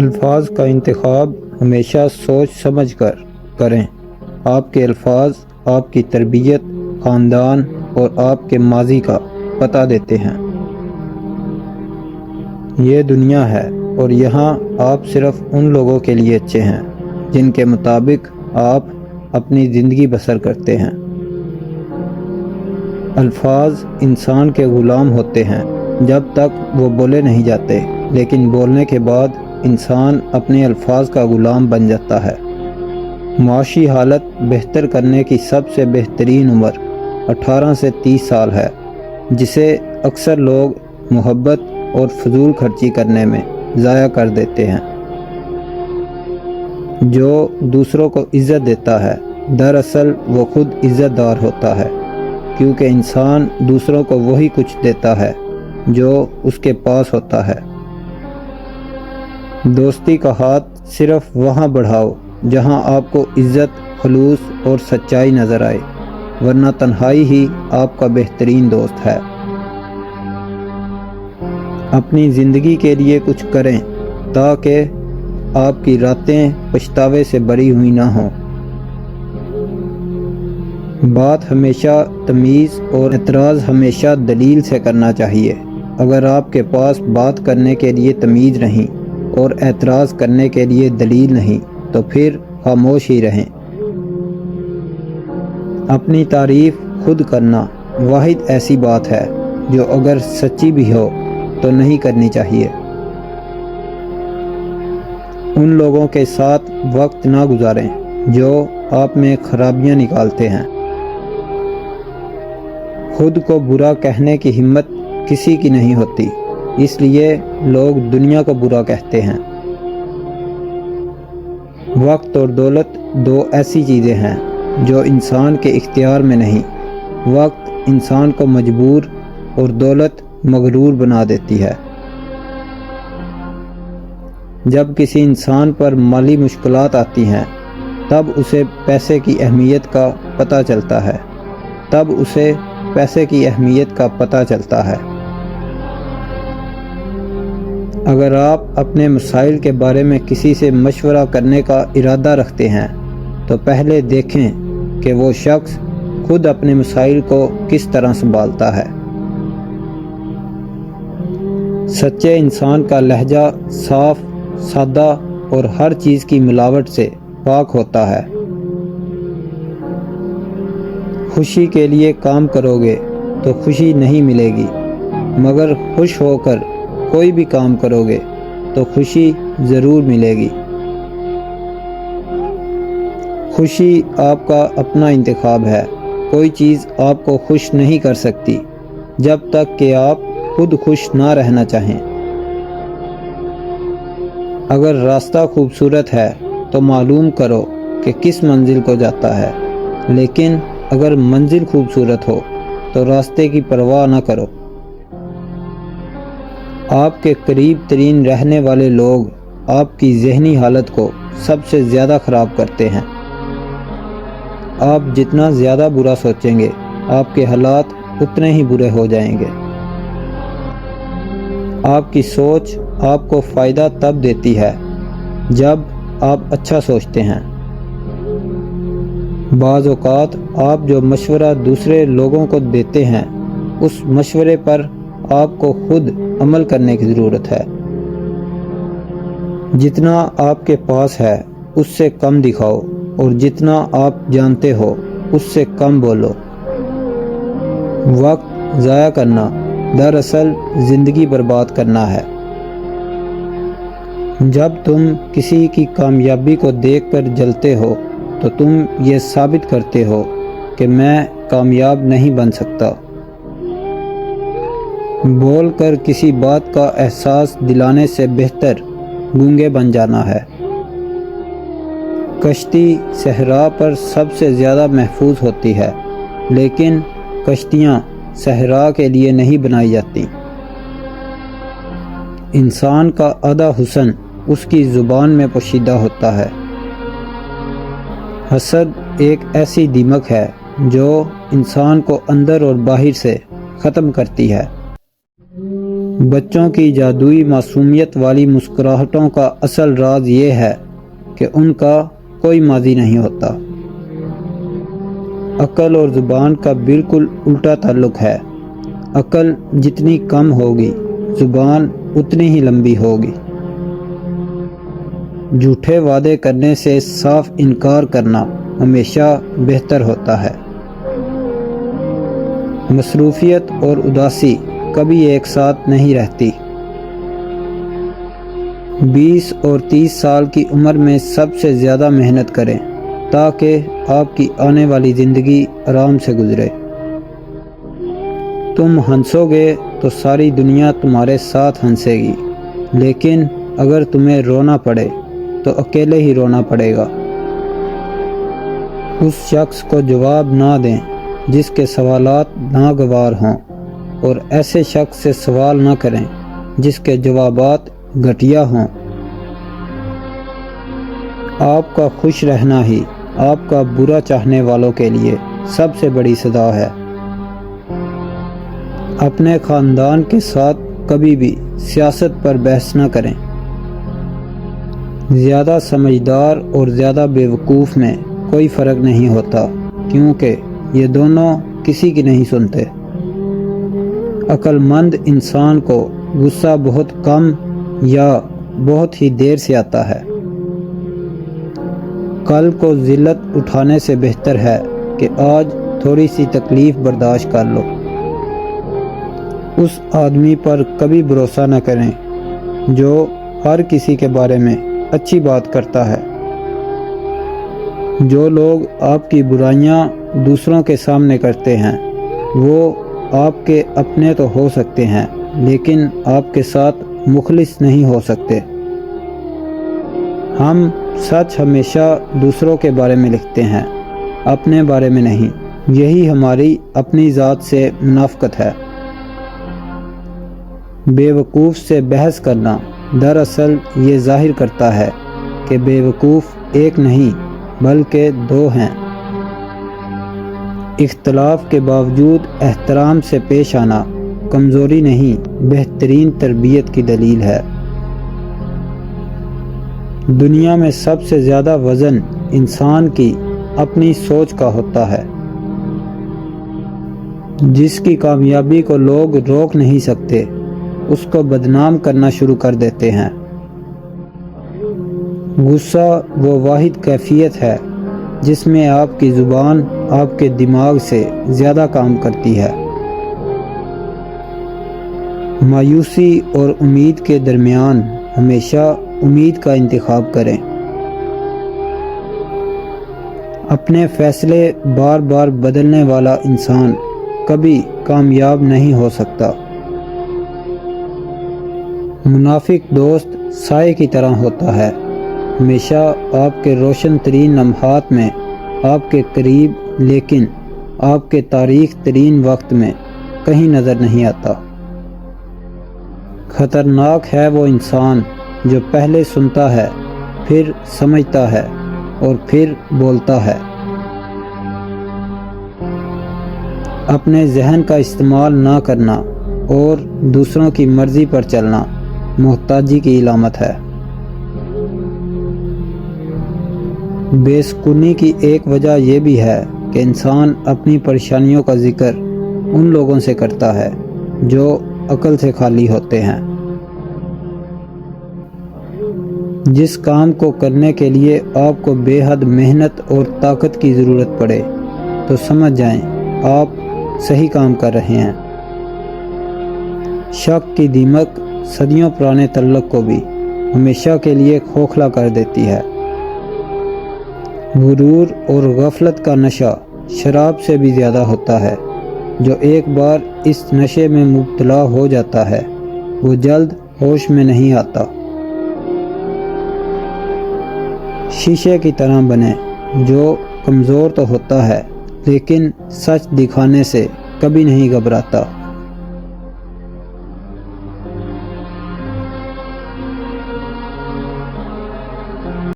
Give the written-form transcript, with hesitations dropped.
الفاظ کا انتخاب ہمیشہ سوچ سمجھ کر کریں۔ آپ کے الفاظ آپ کی تربیت، خاندان اور آپ کے ماضی کا پتہ دیتے ہیں۔ یہ دنیا ہے اور یہاں آپ صرف ان لوگوں کے لیے اچھے ہیں جن کے مطابق آپ اپنی زندگی بسر کرتے ہیں۔ الفاظ انسان کے غلام ہوتے ہیں جب تک وہ بولے نہیں جاتے، لیکن بولنے کے بعد انسان اپنے الفاظ کا غلام بن جاتا ہے۔ معاشی حالت بہتر کرنے کی سب سے بہترین عمر 18 سے 30 سال ہے، جسے اکثر لوگ محبت اور فضول خرچی کرنے میں ضائع کر دیتے ہیں۔ جو دوسروں کو عزت دیتا ہے، دراصل وہ خود عزت دار ہوتا ہے، کیونکہ انسان دوسروں کو وہی کچھ دیتا ہے جو اس کے پاس ہوتا ہے۔ دوستی کا ہاتھ صرف وہاں بڑھاؤ جہاں آپ کو عزت، خلوص اور سچائی نظر آئے، ورنہ تنہائی ہی آپ کا بہترین دوست ہے۔ اپنی زندگی کے لیے کچھ کریں تاکہ آپ کی راتیں پچھتاوے سے بھری ہوئی نہ ہوں۔ بات ہمیشہ تمیز اور اعتراض ہمیشہ دلیل سے کرنا چاہیے۔ اگر آپ کے پاس بات کرنے کے لیے تمیز نہیں اور اعتراض کرنے کے لیے دلیل نہیں تو پھر خاموش ہی رہیں۔ اپنی تعریف خود کرنا واحد ایسی بات ہے جو اگر سچی بھی ہو تو نہیں کرنی چاہیے۔ ان لوگوں کے ساتھ وقت نہ گزاریں جو آپ میں خرابیاں نکالتے ہیں۔ خود کو برا کہنے کی ہمت کسی کی نہیں ہوتی، اس لیے لوگ دنیا کو برا کہتے ہیں۔ وقت اور دولت دو ایسی چیزیں ہیں جو انسان کے اختیار میں نہیں۔ وقت انسان کو مجبور اور دولت مغرور بنا دیتی ہے۔ جب کسی انسان پر مالی مشکلات آتی ہیں تب اسے پیسے کی اہمیت کا پتہ چلتا ہے۔ اگر آپ اپنے مسائل کے بارے میں کسی سے مشورہ کرنے کا ارادہ رکھتے ہیں تو پہلے دیکھیں کہ وہ شخص خود اپنے مسائل کو کس طرح سنبھالتا ہے۔ سچے انسان کا لہجہ صاف، سادہ اور ہر چیز کی ملاوٹ سے پاک ہوتا ہے۔ خوشی کے لیے کام کرو گے تو خوشی نہیں ملے گی، مگر خوش ہو کر کوئی بھی کام کرو گے تو خوشی ضرور ملے گی۔ خوشی آپ کا اپنا انتخاب ہے۔ کوئی چیز آپ کو خوش نہیں کر سکتی جب تک کہ آپ خود خوش نہ رہنا چاہیں۔ اگر راستہ خوبصورت ہے تو معلوم کرو کہ کس منزل کو جاتا ہے، لیکن اگر منزل خوبصورت ہو تو راستے کی پرواہ نہ کرو۔ آپ کے قریب ترین رہنے والے لوگ آپ کی ذہنی حالت کو سب سے زیادہ خراب کرتے ہیں۔ آپ جتنا زیادہ برا سوچیں گے، آپ کے حالات اتنے ہی برے ہو جائیں گے۔ آپ کی سوچ آپ کو فائدہ تب دیتی ہے جب آپ اچھا سوچتے ہیں۔ بعض اوقات آپ جو مشورہ دوسرے لوگوں کو دیتے ہیں، اس مشورے پر آپ کو خود عمل کرنے کی ضرورت ہے۔ جتنا آپ کے پاس ہے اس سے کم دکھاؤ اور جتنا آپ جانتے ہو اس سے کم بولو۔ وقت ضائع کرنا دراصل زندگی برباد کرنا ہے۔ جب تم کسی کی کامیابی کو دیکھ کر جلتے ہو تو تم یہ ثابت کرتے ہو کہ میں کامیاب نہیں بن سکتا۔ بول کر کسی بات کا احساس دلانے سے بہتر گونگے بن جانا ہے۔ کشتی صحرا پر سب سے زیادہ محفوظ ہوتی ہے، لیکن کشتیاں صحرا کے لیے نہیں بنائی جاتی۔ انسان کا آدھا حسن اس کی زبان میں پوشیدہ ہوتا ہے۔ حسد ایک ایسی دیمک ہے جو انسان کو اندر اور باہر سے ختم کرتی ہے۔ بچوں کی جادوئی معصومیت والی مسکراہٹوں کا اصل راز یہ ہے کہ ان کا کوئی ماضی نہیں ہوتا۔ عقل اور زبان کا بالکل الٹا تعلق ہے۔ عقل جتنی کم ہوگی، زبان اتنی ہی لمبی ہوگی۔ جھوٹے وعدے کرنے سے صاف انکار کرنا ہمیشہ بہتر ہوتا ہے۔ مصروفیت اور اداسی کبھی ایک ساتھ نہیں رہتی۔ 20 اور 30 سال کی عمر میں سب سے زیادہ محنت کریں تاکہ آپ کی آنے والی زندگی آرام سے گزرے۔ تم ہنسو گے تو ساری دنیا تمہارے ساتھ ہنسے گی، لیکن اگر تمہیں رونا پڑے تو اکیلے ہی رونا پڑے گا۔ اس شخص کو جواب نہ دیں جس کے سوالات ناگوار ہوں، اور ایسے شخص سے سوال نہ کریں جس کے جوابات گھٹیا ہوں۔ آپ کا خوش رہنا ہی آپ کا برا چاہنے والوں کے لیے سب سے بڑی سزا ہے۔ اپنے خاندان کے ساتھ کبھی بھی سیاست پر بحث نہ کریں۔ زیادہ سمجھدار اور زیادہ بیوقوف میں کوئی فرق نہیں ہوتا، کیونکہ یہ دونوں کسی کی نہیں سنتے۔ عقل مند انسان کو غصہ بہت کم یا بہت ہی دیر سے آتا ہے۔ کل کو ذلت اٹھانے سے بہتر ہے کہ آج تھوڑی سی تکلیف برداشت کر لو۔ اس آدمی پر کبھی بھروسہ نہ کریں جو ہر کسی کے بارے میں اچھی بات کرتا ہے۔ جو لوگ آپ کی برائیاں دوسروں کے سامنے کرتے ہیں وہ آپ کے اپنے تو ہو سکتے ہیں، لیکن آپ کے ساتھ مخلص نہیں ہو سکتے۔ ہم سچ ہمیشہ دوسروں کے بارے میں لکھتے ہیں، اپنے بارے میں نہیں۔ یہی ہماری اپنی ذات سے منافقت ہے۔ بیوقوف سے بحث کرنا دراصل یہ ظاہر کرتا ہے کہ بیوقوف ایک نہیں بلکہ دو ہیں۔ اختلاف کے باوجود احترام سے پیش آنا کمزوری نہیں، بہترین تربیت کی دلیل ہے۔ دنیا میں سب سے زیادہ وزن انسان کی اپنی سوچ کا ہوتا ہے۔ جس کی کامیابی کو لوگ روک نہیں سکتے، اس کو بدنام کرنا شروع کر دیتے ہیں۔ غصہ وہ واحد کیفیت ہے جس میں آپ کی زبان آپ کے دماغ سے زیادہ کام کرتی ہے۔ مایوسی اور امید کے درمیان ہمیشہ امید کا انتخاب کریں۔ اپنے فیصلے بار بار بدلنے والا انسان کبھی کامیاب نہیں ہو سکتا۔ منافق دوست سائے کی طرح ہوتا ہے، ہمیشہ آپ کے روشن ترین لمحات میں آپ کے قریب، لیکن آپ کے تاریک ترین وقت میں کہیں نظر نہیں آتا۔ خطرناک ہے وہ انسان جو پہلے سنتا ہے، پھر سمجھتا ہے اور پھر بولتا ہے۔ اپنے ذہن کا استعمال نہ کرنا اور دوسروں کی مرضی پر چلنا محتاجی کی علامت ہے۔ بے سکونی کی ایک وجہ یہ بھی ہے کہ انسان اپنی پریشانیوں کا ذکر ان لوگوں سے کرتا ہے جو عقل سے خالی ہوتے ہیں۔ جس کام کو کرنے کے لیے آپ کو بے حد محنت اور طاقت کی ضرورت پڑے تو سمجھ جائیں آپ صحیح کام کر رہے ہیں۔ شک کی دیمک صدیوں پرانے تعلق کو بھی ہمیشہ کے لیے کھوکھلا کر دیتی ہے۔ غرور اور غفلت کا نشہ شراب سے بھی زیادہ ہوتا ہے۔ جو ایک بار اس نشے میں مبتلا ہو جاتا ہے وہ جلد ہوش میں نہیں آتا۔ شیشے کی طرح بنیں جو کمزور تو ہوتا ہے لیکن سچ دکھانے سے کبھی نہیں گھبراتا۔